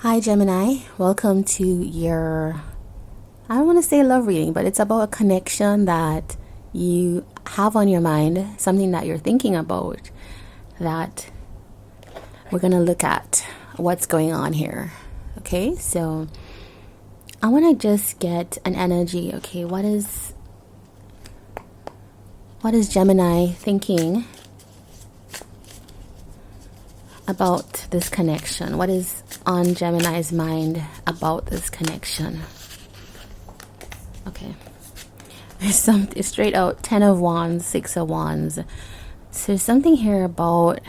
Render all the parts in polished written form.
Hi Gemini, welcome to your, I don't want to say love reading, but it's about a connection that you have on your mind, something that you're thinking about, that we're going to look at what's going on here. Okay, so I want to just get an energy. Okay, what is Gemini thinking about this connection? What is on Gemini's mind about this connection? Okay, it's straight out 10 of Wands, 6 of Wands. So there's something here about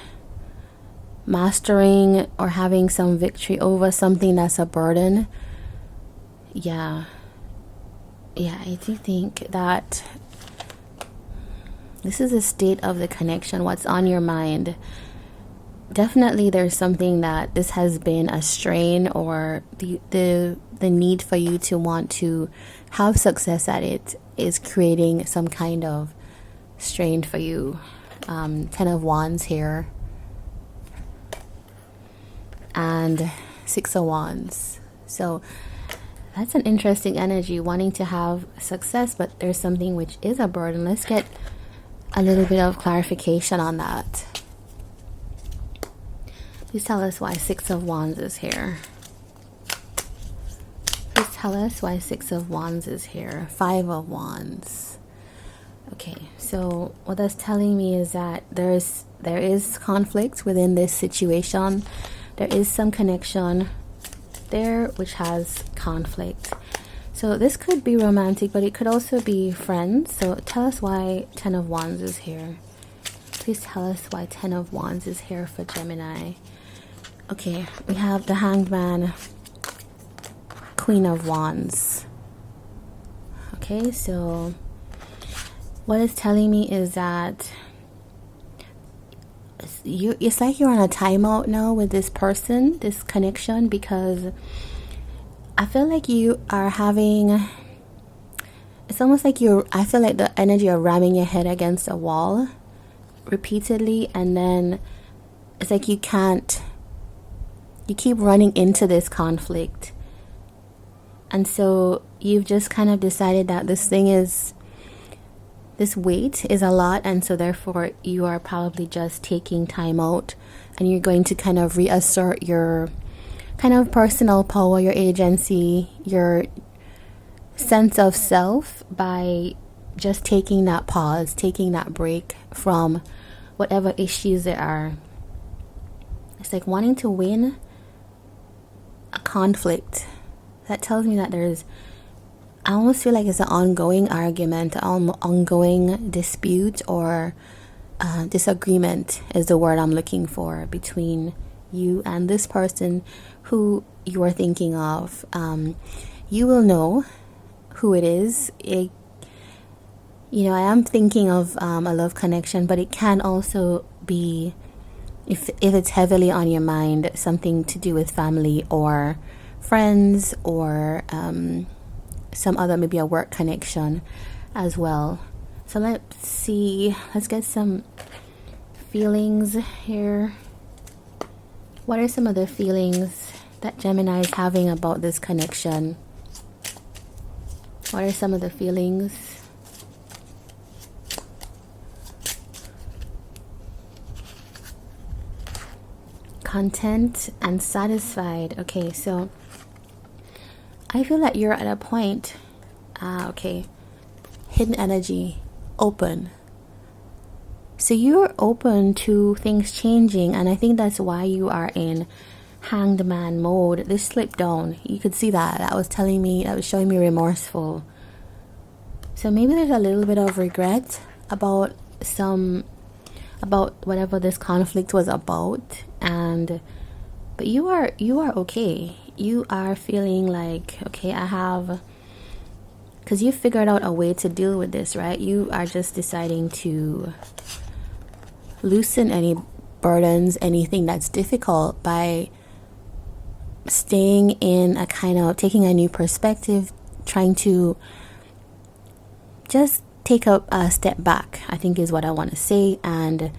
mastering or having some victory over something that's a burden. Yeah, I do think that this is a state of the connection. What's on your mind? Definitely there's something that this has been a strain, or the need for you to want to have success at it is creating some kind of strain for you. 10 of Wands here and 6 of Wands. So that's an interesting energy, wanting to have success, but there's something which is a burden. Let's get a little bit of clarification on that. Please tell us why 6 of Wands is here. Please tell us why 6 of Wands is here. 5 of Wands. Okay, so what that's telling me is that there is conflict within this situation. There is some connection there which has conflict. So this could be romantic, but it could also be friends. So tell us why 10 of Wands is here. Please tell us why 10 of Wands is here for Gemini. Okay, we have the Hanged Man, Queen of Wands. Okay, so what it's telling me is that it's like you're on a timeout now with this person, this connection, because I feel like you are having, it's almost like I feel like the energy of ramming your head against a wall repeatedly, and then it's like you keep running into this conflict. And so you've just kind of decided that this weight is a lot, and so therefore you are probably just taking time out, and you're going to kind of reassert your kind of personal power, your agency, your sense of self by just taking that pause, taking that break from whatever issues there are. It's like wanting to win a conflict. That tells me that I almost feel like it's an ongoing argument, an ongoing dispute, or disagreement is the word I'm looking for, between you and this person who you are thinking of. You will know who it is. I am thinking of a love connection, but it can also be, if it's heavily on your mind, something to do with family or friends, or some other, maybe a work connection as well. So let's get some feelings here. What are some of the feelings that Gemini is having about this connection? What are some of the feelings? Content and satisfied. Okay, so I feel that you're at a point, hidden energy, open. So you're open to things changing, and I think that's why you are in Hanged Man mode. This slipped down. You could see that. That was showing me remorseful. So maybe there's a little bit of regret about whatever this conflict was about, but you are okay. You are feeling like, okay, because you figured out a way to deal with this, right? You are just deciding to loosen any burdens, anything that's difficult, by staying in a kind of, taking a new perspective, trying to just take a step back, I think is what I want to say. And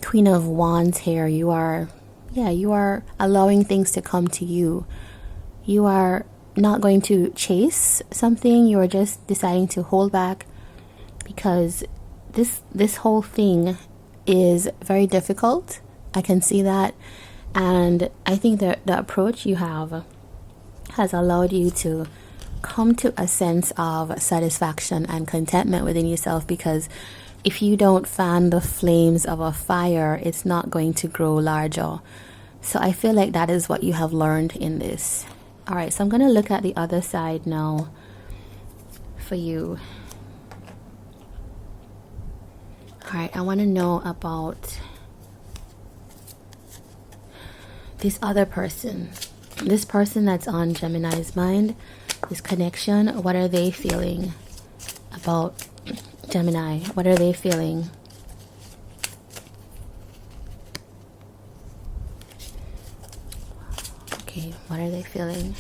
Queen of Wands here, you are you are allowing things to come to you. You are not going to chase something. You are just deciding to hold back, because this whole thing is very difficult. I can see that. And I think that the approach you have has allowed you to come to a sense of satisfaction and contentment within yourself, because if you don't fan the flames of a fire, it's not going to grow larger. So I feel like that is what you have learned in this. All right, so I'm going to look at the other side now for you. All right, I want to know about this other person. This person that's on Gemini's mind, this connection, what are they feeling about Gemini? What are they feeling? Okay, what are they feeling?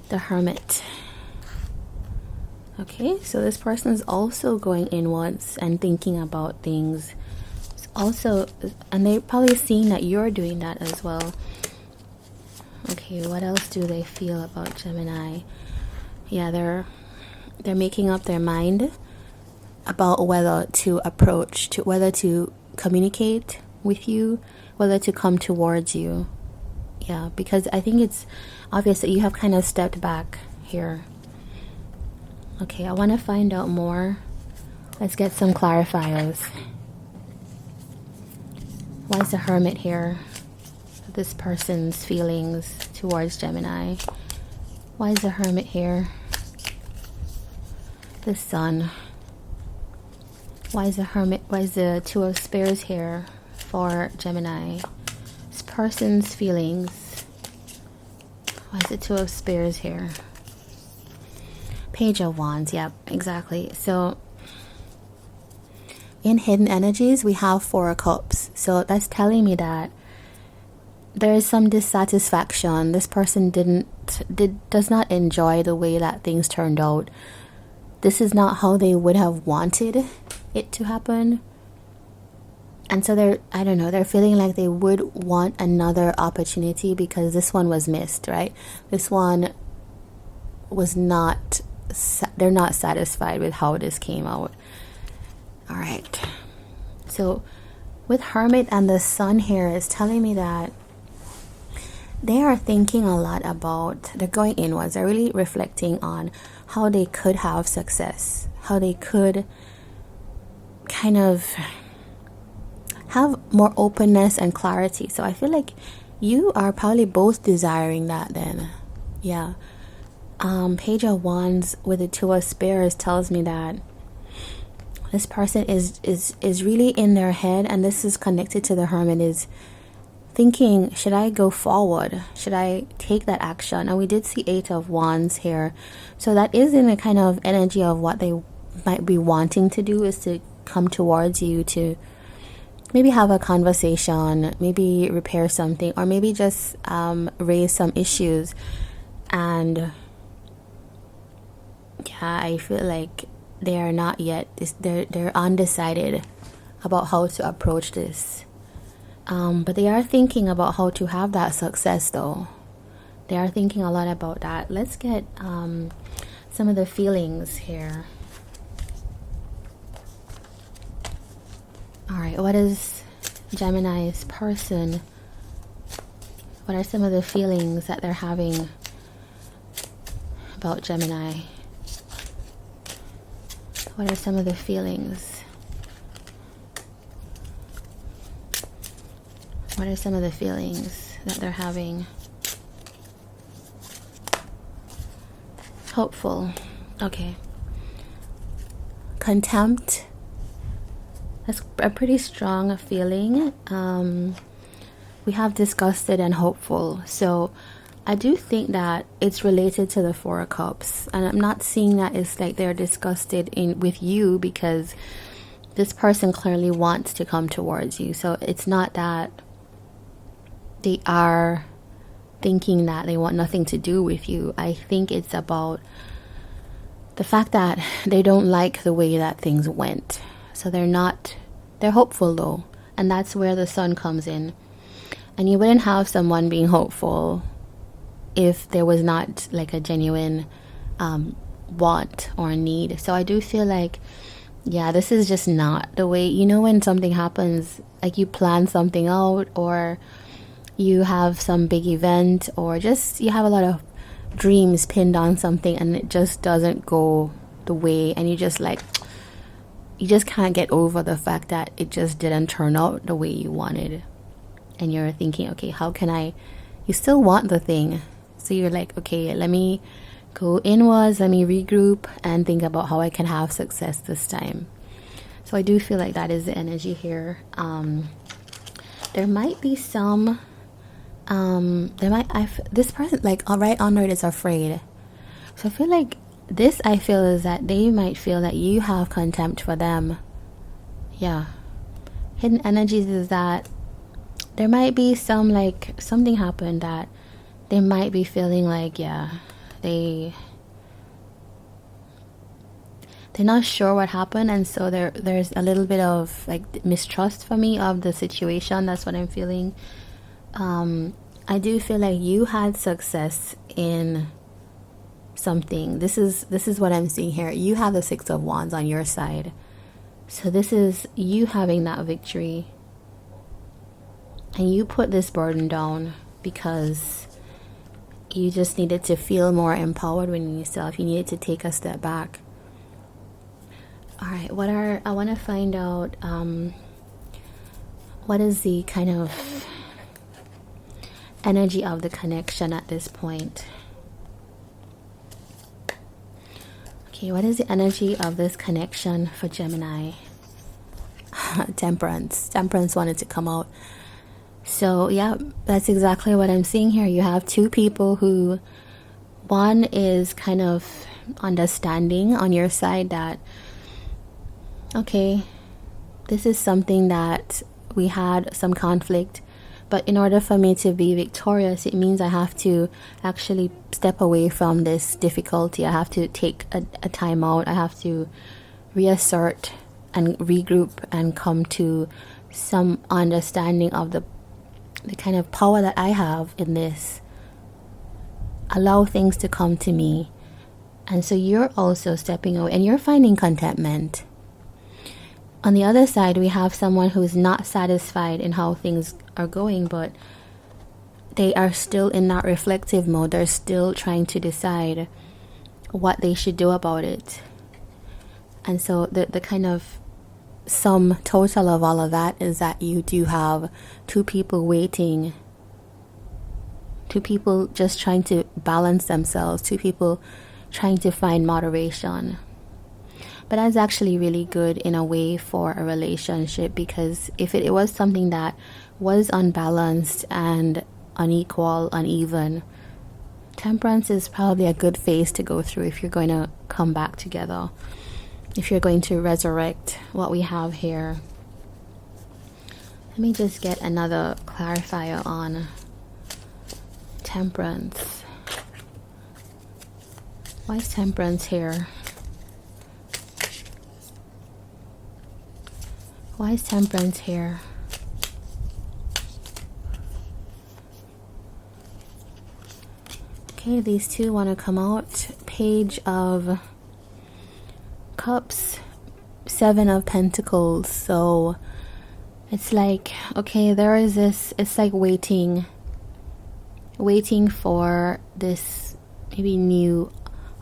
The Hermit. Okay, so this person is also going inwards and thinking about things. It's also, and they're probably seeing that you're doing that as well. Okay, what else do they feel about Gemini? Yeah, they're making up their mind about whether to approach, to whether to communicate with you, whether to come towards you. Yeah, because I think it's obvious that you have kind of stepped back here. Okay, I want to find out more. Let's get some clarifiers. Why is the Hermit here? This person's feelings towards Gemini. Why is the Hermit here? The Sun. Why is the Hermit? Why is the Two of Spears here for Gemini? This person's feelings. Why is the Two of Spears here? Page of Wands. Yep, exactly. So in hidden energies, we have Four of Cups. So that's telling me that there is some dissatisfaction. This person does not enjoy the way that things turned out. This is not how they would have wanted it to happen. And so they're feeling like they would want another opportunity, because this one was missed, right? This one was not, they're not satisfied with how this came out. All right. So with Hermit and the Sun here, is telling me that they are thinking a lot about, they're going inwards, they're really reflecting on how they could have success, how they could kind of have more openness and clarity. So I feel like you are probably both desiring that then. Yeah. Page of Wands with the Two of Spears tells me that this person is really in their head, and this is connected to the Hermit, is thinking, should I go forward? Should I take that action? And we did see Eight of Wands here. So that is in a kind of energy of what they might be wanting to do, is to come towards you, to maybe have a conversation, maybe repair something, or maybe just raise some issues. And yeah, I feel like they are not yet, they're undecided about how to approach this. But they are thinking about how to have that success though. They are thinking a lot about that. Let's get some of the feelings here. All right, what is Gemini's person? What are some of the feelings that they're having about Gemini? What are some of the feelings? What are some of the feelings that they're having? Hopeful. Okay. Contempt. That's a pretty strong feeling. We have disgusted and hopeful. So I do think that it's related to the Four of Cups. And I'm not seeing that it's like they're disgusted with you, because this person clearly wants to come towards you. So it's not that they are thinking that they want nothing to do with you. I think it's about the fact that they don't like the way that things went. So they're hopeful though. And that's where the Sun comes in. And you wouldn't have someone being hopeful if there was not like a genuine want or need. So I do feel like, yeah, this is just not the way, when something happens, like you plan something out, or you have some big event, or just you have a lot of dreams pinned on something and it just doesn't go the way, and you just can't get over the fact that it just didn't turn out the way you wanted. And you're thinking, okay, you still want the thing. So you're like, okay, let me go inwards, let me regroup and think about how I can have success this time. So I do feel like that is the energy here. There might be some, this person, like, right onward is afraid. So I feel like is that they might feel that you have contempt for them. Yeah. Hidden energies is that there might be some, like, something happened that they might be feeling like, yeah, they're not sure what happened, and so there's a little bit of like mistrust for me of the situation. That's what I'm feeling. I do feel like you had success in something. This is what I'm seeing here. You have the Six of Wands on your side, so this is you having that victory, and you put this burden down because you just needed to feel more empowered within yourself. You needed to take a step back. All right, I want to find out what is the kind of energy of the connection at this point. Okay, what is the energy of this connection for Gemini? Temperance wanted to come out. So yeah, that's exactly what I'm seeing here. You have two people who, one is kind of understanding on your side that, okay, this is something that we had some conflict, but in order for me to be victorious, it means I have to actually step away from this difficulty. I have to take a time out. I have to reassert and regroup and come to some understanding of the kind of power that I have in this. Allow things to come to me. And so you're also stepping away and you're finding contentment. On the other side, we have someone who is not satisfied in how things are going, but they are still in that reflective mode. They're still trying to decide what they should do about it. And so the kind of sum total of all of that is that you do have two people waiting, two people just trying to balance themselves, two people trying to find moderation. But that's actually really good in a way for a relationship, because if it was something that was unbalanced and unequal, uneven, temperance is probably a good phase to go through if you're going to come back together, if you're going to resurrect what we have here. Let me just get another clarifier on temperance. Why is temperance here? Why is temperance here? Okay, these two want to come out. Page of Cups, Seven of Pentacles. So it's like, okay, there is this, it's like waiting for this maybe new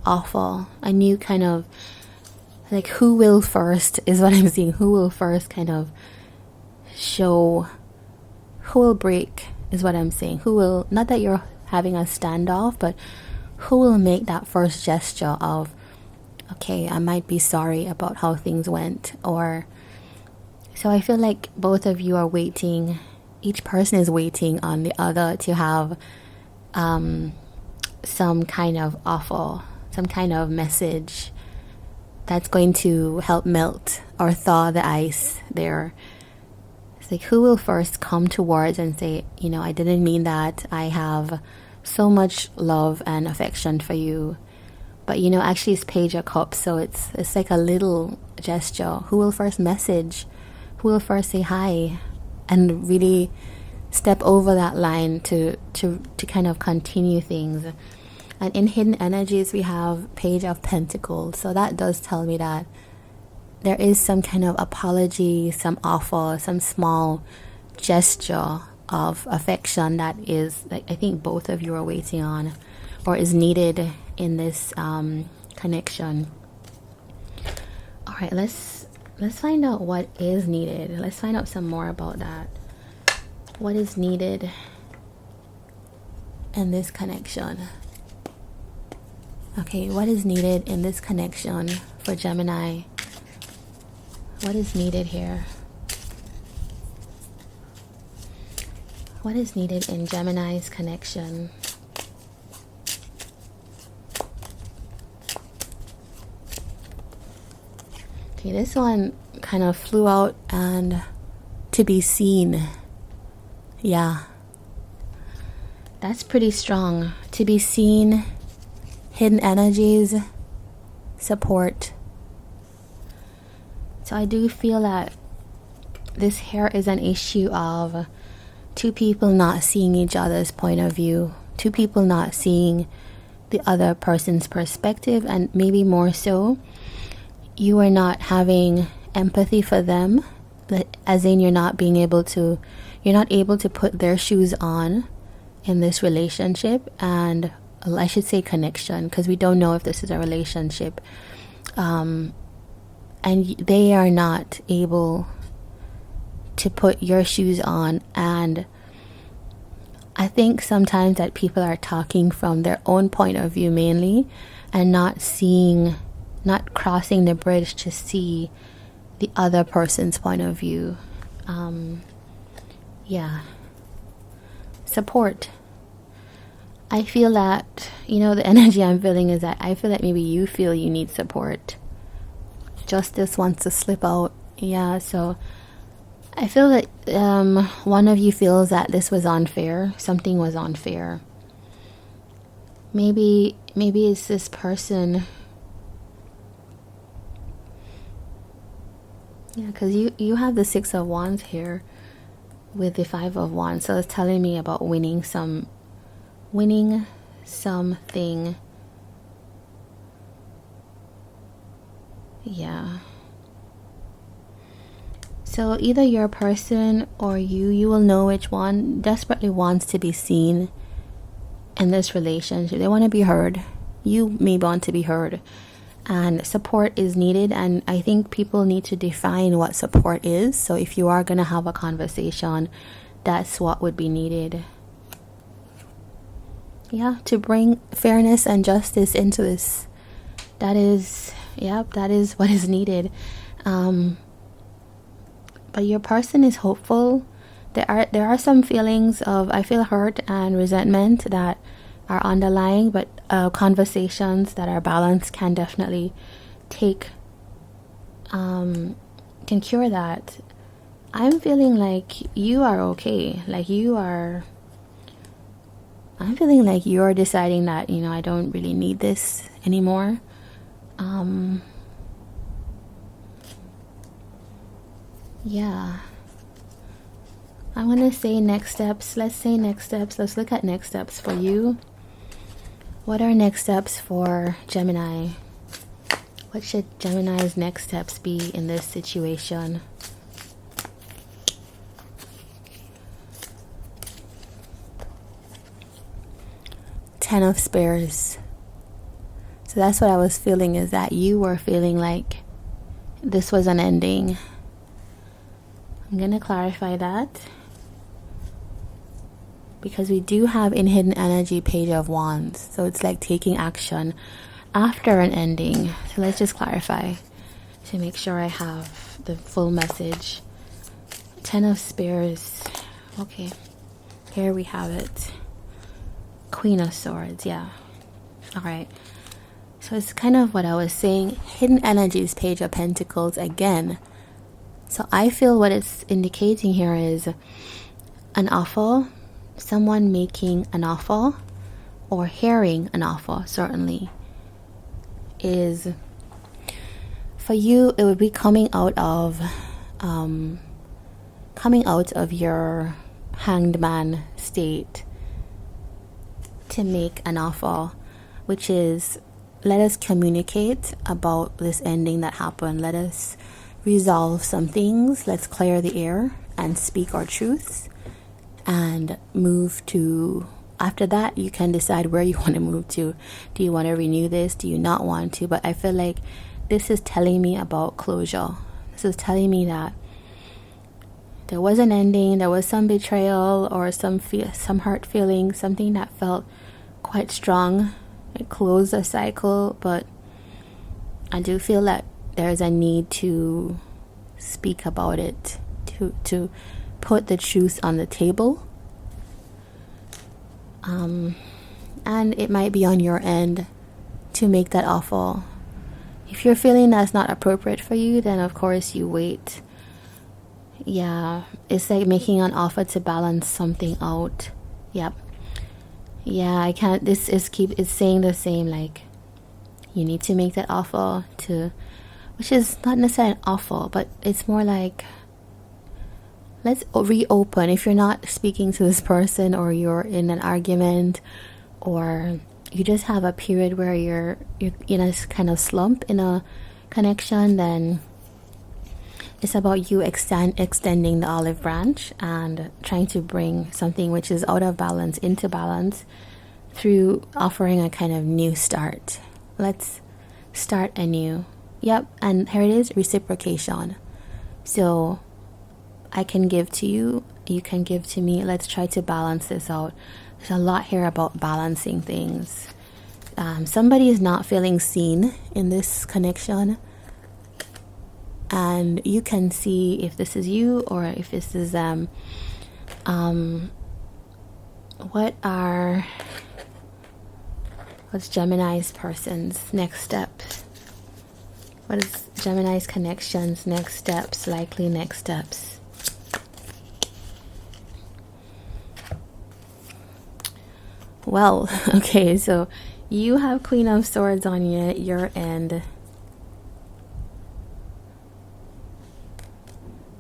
offer, a new kind of, like, who will first is what I'm seeing. Who will first kind of show, who will break is what I'm saying. Who will, not that you're having a standoff, but who will make that first gesture of, okay, I might be sorry about how things went. Or, so I feel like both of you are waiting, each person is waiting on the other to have some kind of offer, some kind of message that's going to help melt or thaw the ice there. It's like, who will first come towards and say, you know, I didn't mean that. I have so much love and affection for you. But, you know, actually it's Page of Cups, so it's like a little gesture. Who will first message? Who will first say hi? And really step over that line to kind of continue things. And in hidden energies, we have Page of Pentacles. So that does tell me that there is some kind of apology, some offer, some small gesture of affection that is, like, I think both of you are waiting on, or is needed in this connection. All right, let's find out what is needed. Let's find out some more about that. What is needed in this connection? Okay, what is needed in this connection for Gemini? What is needed here? What is needed in Gemini's connection? Okay, this one kind of flew out, and to be seen. Yeah. That's pretty strong. To be seen, hidden energies, support. So I do feel that this here is an issue of two people not seeing each other's point of view, two people not seeing the other person's perspective, and maybe more so, you are not having empathy for them, as in you're not able to put their shoes on in this relationship, and I should say connection, because we don't know if this is a relationship, and they are not able to put your shoes on. And I think sometimes that people are talking from their own point of view mainly, and not crossing the bridge to see the other person's point of view. Yeah. Support. I feel that, the energy I'm feeling is that I feel that maybe you feel you need support. Justice wants to slip out. Yeah, so I feel that one of you feels that this was unfair. Something was unfair. Maybe it's this person. Yeah, because you have the Six of Wands here with the Five of Wands. So it's telling me about winning something. Yeah. So either your person or you will know which one desperately wants to be seen in this relationship. They want to be heard. You may want to be heard. And support is needed. And I think people need to define what support is. So if you are going to have a conversation, that's what would be needed. Yeah, to bring fairness and justice into this. That is what is needed. But your person is hopeful. There are some feelings of, I feel, hurt and resentment that are underlying, but conversations that are balanced can definitely can cure that. I'm feeling like you are okay. I'm feeling like you're deciding that, I don't really need this anymore. Yeah. I'm going to say next steps. Let's say next steps. Let's look at next steps for you. What are next steps for Gemini? What should Gemini's next steps be in this situation? Ten of Spears. So that's what I was feeling, is that you were feeling like this was an ending. I'm going to clarify that, because we do have in hidden energy Page of Wands. So it's like taking action after an ending. So let's just clarify to make sure I have the full message. Ten of Spears. Okay. Here we have it. Queen of Swords. Yeah. All right. So it's kind of what I was saying. Hidden energies, Page of Pentacles again. So I feel what it's indicating here is an offer, someone making an offer, or hearing an offer, certainly, is, for you, it would be coming out of your Hanged Man state to make an offer, which is, let us communicate about this ending that happened. Let us resolve some things. Let's clear the air and speak our truths and move to, after that you can decide where you want to move to. Do you want to renew this? Do you not want to? But I feel like this is telling me about closure. This is telling me that there was an ending, there was some betrayal or some hurt feeling, something that felt quite strong. It closed a cycle, but I do feel that there's a need to speak about it, to put the truth on the table. And it might be on your end to make that offer. If you're feeling that's not appropriate for you, then of course you wait. Yeah, it's like making an offer to balance something out. Yep. Yeah, I can't, it's saying the same, like, you need to make that offer to, which is not necessarily an offer, but it's more like, let's reopen. If you're not speaking to this person, or you're in an argument, or you just have a period where you're in a kind of slump in a connection, then it's about you extending the olive branch and trying to bring something which is out of balance into balance through offering a kind of new start. Let's start anew. Yep, and here it is, reciprocation. So I can give to you, you can give to me. Let's try to balance this out. There's a lot here about balancing things. Somebody is not feeling seen in this connection, and you can see if this is you or if this is what's Gemini's person's next steps? What is Gemini's connections next steps, likely next steps? Well, okay, so you have Queen of Swords on your end.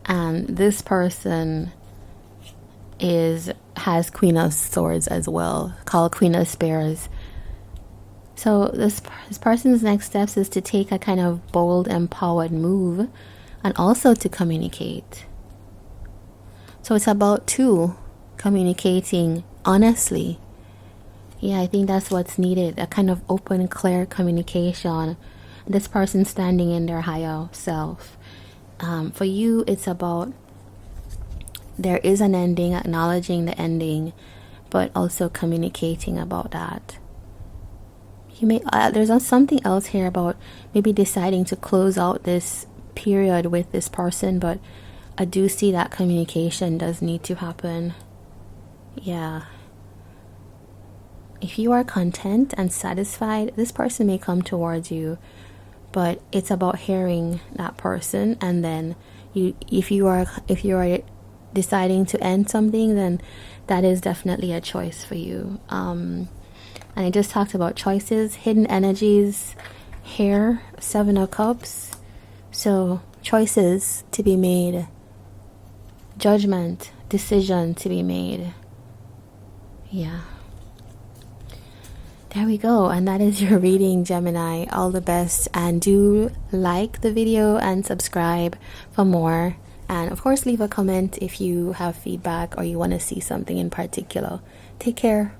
And this person has Queen of Swords as well, called Queen of Spears. So this person's next steps is to take a kind of bold, empowered move, and also to communicate. So it's about two communicating honestly. Yeah, I think that's what's needed, a kind of open, clear communication. This person standing in their higher self. For you, it's about, there is an ending, acknowledging the ending, but also communicating about that. You may there's something else here about maybe deciding to close out this period with this person, but I do see that communication does need to happen. Yeah. If you are content and satisfied, this person may come towards you, but it's about hearing that person. And then if you are deciding to end something, then that is definitely a choice for you. And I just talked about choices, hidden energies here, 7 of Cups. So choices to be made, judgment, decision to be made. Yeah. There we go, and that is your reading, Gemini. All the best, and do like the video and subscribe for more. And of course, leave a comment if you have feedback or you want to see something in particular. Take care.